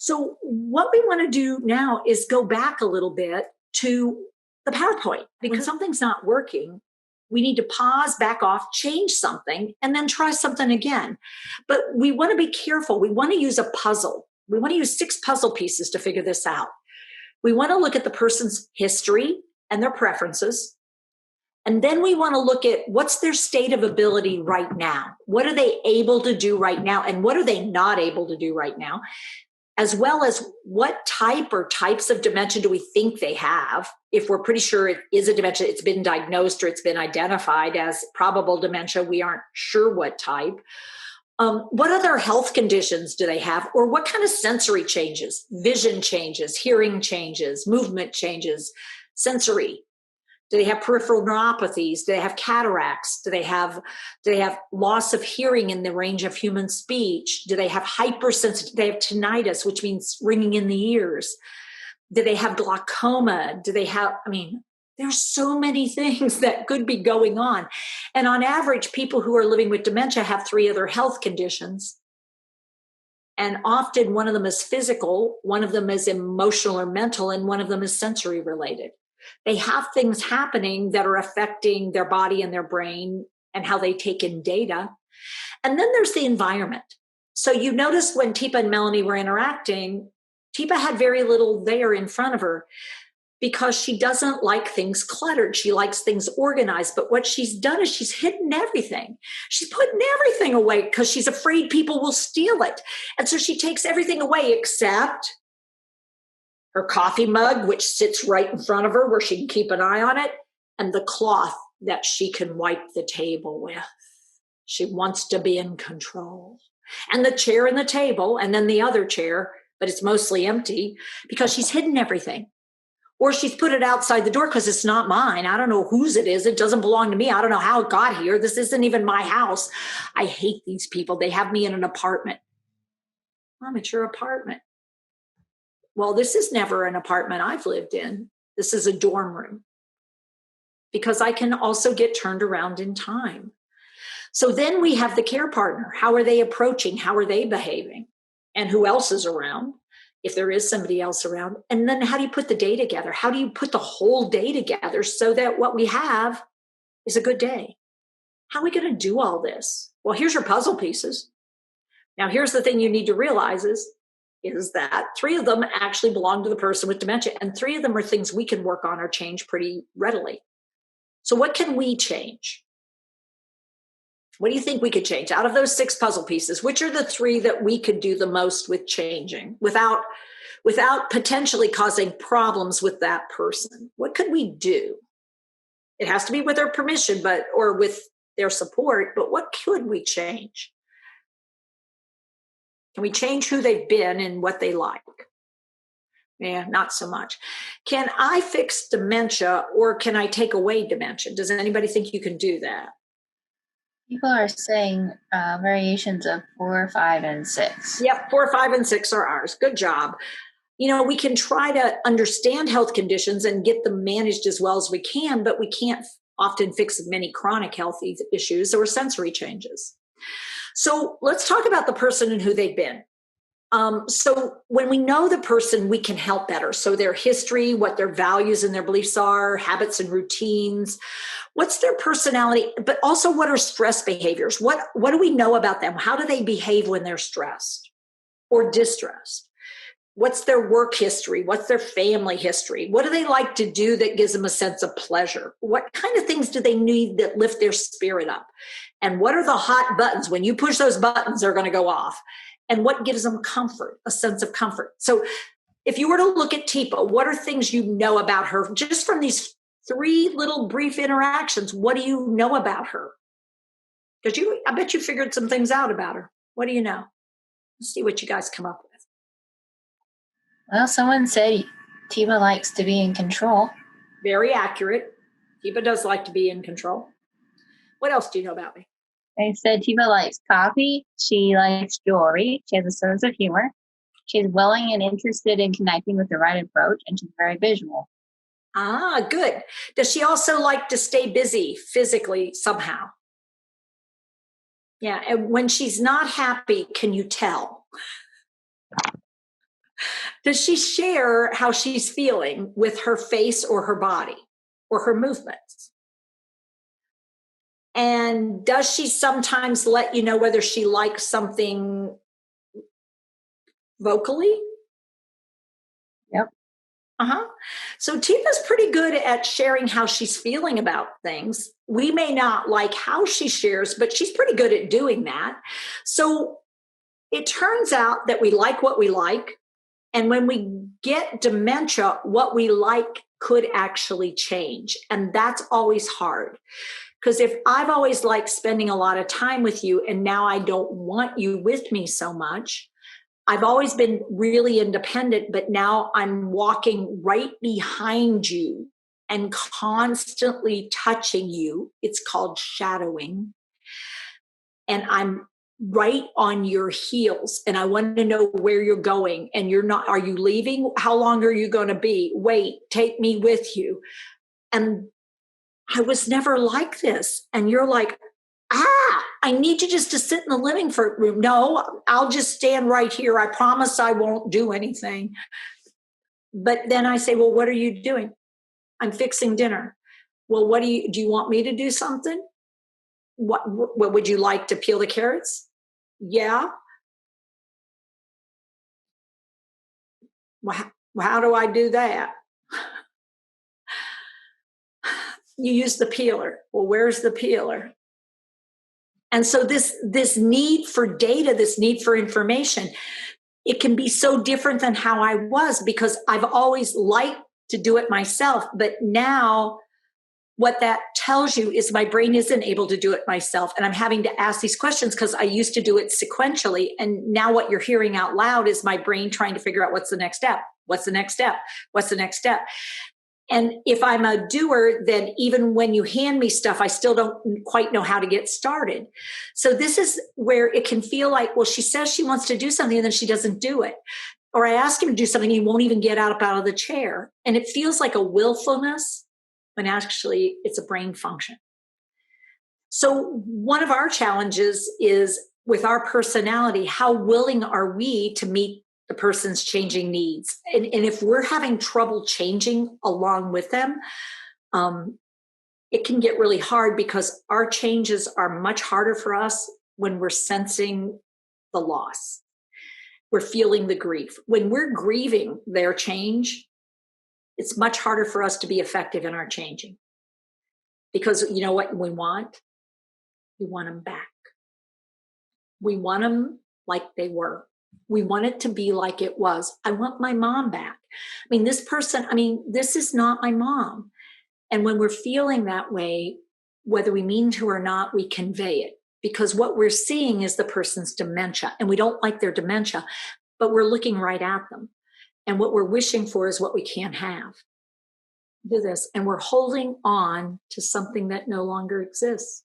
So what we want to do now is go back a little bit to the PowerPoint. When something's not working, we need to pause, back off, change something, and then try something again. But we want to be careful. We want to use a puzzle. We want to use 6 puzzle pieces to figure this out. We want to look at the person's history and their preferences. And then we want to look at what's their state of ability right now. What are they able to do right now? And what are they not able to do right now? As well as what type or types of dementia do we think they have? If we're pretty sure it is a dementia, it's been diagnosed or it's been identified as probable dementia, we aren't sure what type. What other health conditions do they have? Or what kind of sensory changes, vision changes, hearing changes, movement changes, sensory? Do they have peripheral neuropathies? Do they have cataracts? Do they have loss of hearing in the range of human speech? Do they have hypersensitivity? Do they have tinnitus, which means ringing in the ears? Do they have glaucoma? Do they have, there's so many things that could be going on. And on average, people who are living with dementia have 3 other health conditions. And often one of them is physical, one of them is emotional or mental, and one of them is sensory related. They have things happening that are affecting their body and their brain and how they take in data. And then there's the environment. So you notice when Teepa and Melanie were interacting, Teepa had very little there in front of her because she doesn't like things cluttered. She likes things organized. But what she's done is she's hidden everything. She's putting everything away because she's afraid people will steal it. And so she takes everything away except her coffee mug, which sits right in front of her where she can keep an eye on it, and the cloth that she can wipe the table with. She wants to be in control. And the chair and the table, and then the other chair, but it's mostly empty because she's hidden everything. Or she's put it outside the door because it's not mine. I don't know whose it is. It doesn't belong to me. I don't know how it got here. This isn't even my house. I hate these people. They have me in an apartment. Mom, it's your apartment. Well, this is never an apartment I've lived in. This is a dorm room because I can also get turned around in time. So then we have the care partner. How are they approaching? How are they behaving? And who else is around, if there is somebody else around? And then how do you put the day together? How do you put the whole day together so that what we have is a good day? How are we going to do all this? Well, here's your puzzle pieces. Now, here's the thing you need to realize is that 3 of them actually belong to the person with dementia, and 3 of them are things we can work on or change pretty readily. So what can we change? What do you think we could change? Out of those 6 puzzle pieces, which are the 3 that we could do the most with changing without potentially causing problems with that person? What could we do? It has to be with their permission, or with their support, but what could we change? Can we change who they've been and what they like? Yeah, not so much. Can I fix dementia or can I take away dementia? Does anybody think you can do that? People are saying variations of 4, 5, and 6. Yep, 4, 5, and 6 are ours. Good job. We can try to understand health conditions and get them managed as well as we can, but we can't often fix many chronic health issues or sensory changes. So let's talk about the person and who they've been. So when we know the person, we can help better. So their history, what their values and their beliefs are, habits and routines, what's their personality, but also what are stress behaviors? What do we know about them? How do they behave when they're stressed or distressed? What's their work history? What's their family history? What do they like to do that gives them a sense of pleasure? What kind of things do they need that lift their spirit up? And what are the hot buttons? When you push those buttons, they're going to go off. And what gives them comfort, a sense of comfort? So if you were to look at Teepa, what are things you know about her? Just from these 3 little brief interactions, what do you know about her? Because I bet you figured some things out about her. What do you know? Let's see what you guys come up with. Well, someone said Teepa likes to be in control. Very accurate. Teepa does like to be in control. What else do you know about me? They said Teepa likes coffee. She likes jewelry. She has a sense of humor. She's willing and interested in connecting with the right approach, and she's very visual. Ah, good. Does she also like to stay busy physically somehow? Yeah, and when she's not happy, can you tell? Does she share how she's feeling with her face or her body or her movements? And does she sometimes let you know whether she likes something vocally? Yep. So Teepa's pretty good at sharing how she's feeling about things. We may not like how she shares, but she's pretty good at doing that. So it turns out that we like what we like. And when we get dementia, what we like could actually change. And that's always hard. Because if I've always liked spending a lot of time with you and now I don't want you with me so much, I've always been really independent, but now I'm walking right behind you and constantly touching you. It's called shadowing. And I'm right on your heels and I want to know where you're going and you're not, are you leaving? How long are you going to be? Wait, take me with you. And I was never like this. And you're like, I need you just to sit in the living room. No, I'll just stand right here. I promise I won't do anything. But then I say, well, what are you doing? I'm fixing dinner. Well, do you want me to do something? What would you like to peel the carrots? Yeah. Well, how do I do that? You use the peeler. Well, where's the peeler? And so this need for data, this need for information, it can be so different than how I was because I've always liked to do it myself. But now what that tells you is my brain isn't able to do it myself. And I'm having to ask these questions because I used to do it sequentially. And now what you're hearing out loud is my brain trying to figure out what's the next step. What's the next step? What's the next step? And if I'm a doer, then even when you hand me stuff, I still don't quite know how to get started. So this is where it can feel like, well, she says she wants to do something and then she doesn't do it. Or I ask him to do something, he won't even get out of the chair. And it feels like a willfulness when actually it's a brain function. So one of our challenges is with our personality, how willing are we to meet the person's changing needs? And if we're having trouble changing along with them, it can get really hard because our changes are much harder for us when we're sensing the loss. We're feeling the grief. When we're grieving their change, it's much harder for us to be effective in our changing. Because you know what we want? We want them back. We want them like they were. We want it to be like it was. I want my mom back. This is not my mom. And when we're feeling that way, whether we mean to or not, we convey it. Because what we're seeing is the person's dementia. And we don't like their dementia, but we're looking right at them. And what we're wishing for is what we can't have. Do this. And we're holding on to something that no longer exists.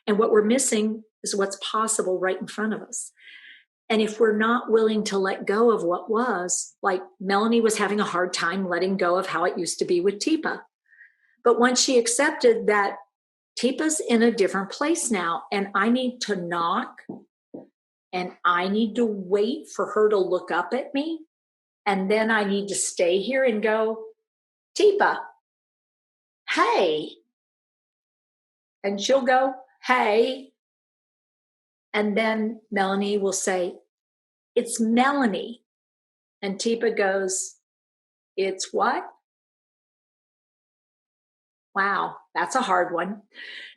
And what we're missing is what's possible right in front of us. And if we're not willing to let go of what was, like Melanie was having a hard time letting go of how it used to be with Teepa. But once she accepted that Teepa's in a different place now, and I need to knock, and I need to wait for her to look up at me, and then I need to stay here and go, Teepa, hey. And she'll go, hey. And then Melanie will say, it's Melanie. And Teepa goes, it's what? Wow, that's a hard one.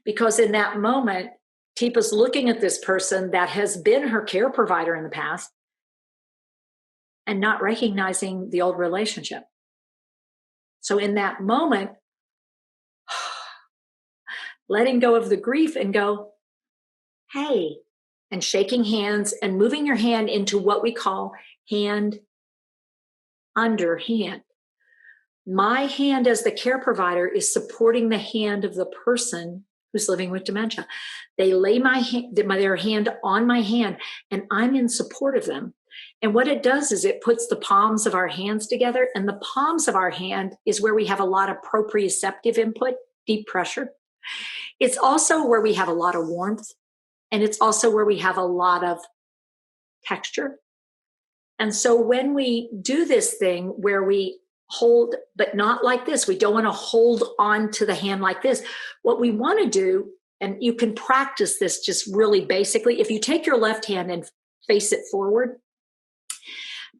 Because in that moment, Teepa's looking at this person that has been her care provider in the past and not recognizing the old relationship. So in that moment, letting go of the grief and go, hey, and shaking hands and moving your hand into what we call hand under hand. My hand as the care provider is supporting the hand of the person who's living with dementia. They lay their hand on my hand, and I'm in support of them. And what it does is it puts the palms of our hands together, and the palms of our hand is where we have a lot of proprioceptive input, deep pressure. It's also where we have a lot of warmth, and it's also where we have a lot of texture. And so when we do this thing where we hold, but not like this, we don't want to hold on to the hand like this. What we want to do, and you can practice this just really basically, if you take your left hand and face it forward,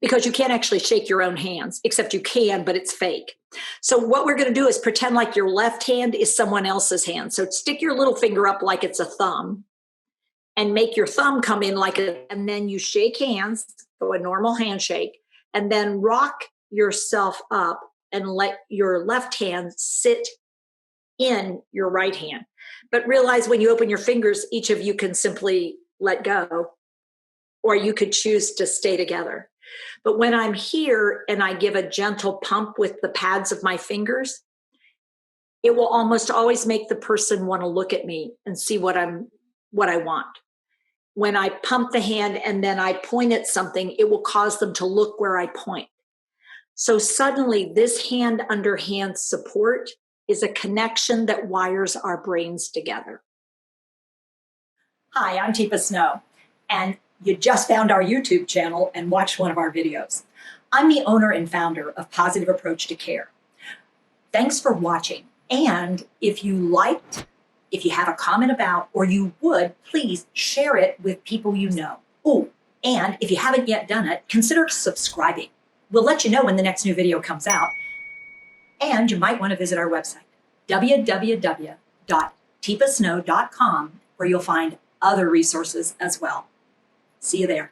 because you can't actually shake your own hands, except you can, but it's fake. So what we're going to do is pretend like your left hand is someone else's hand. So stick your little finger up like it's a thumb and make your thumb come in like a, and then you shake hands, go a normal handshake, and then rock yourself up and let your left hand sit in your right hand. But realize when you open your fingers, each of you can simply let go, or you could choose to stay together. But when I'm here and I give a gentle pump with the pads of my fingers, it will almost always make the person want to look at me and see what I want. When I pump the hand and then I point at something, it will cause them to look where I point. So suddenly this hand under hand support is a connection that wires our brains together. Hi, I'm Teepa Snow, and you just found our YouTube channel and watched one of our videos. I'm the owner and founder of Positive Approach to Care. Thanks for watching. And if you liked, if you have a comment about, or you would, please share it with people you know. Oh, and if you haven't yet done it, consider subscribing. We'll let you know when the next new video comes out. And you might want to visit our website, www.teepasnow.com, where you'll find other resources as well. See you there.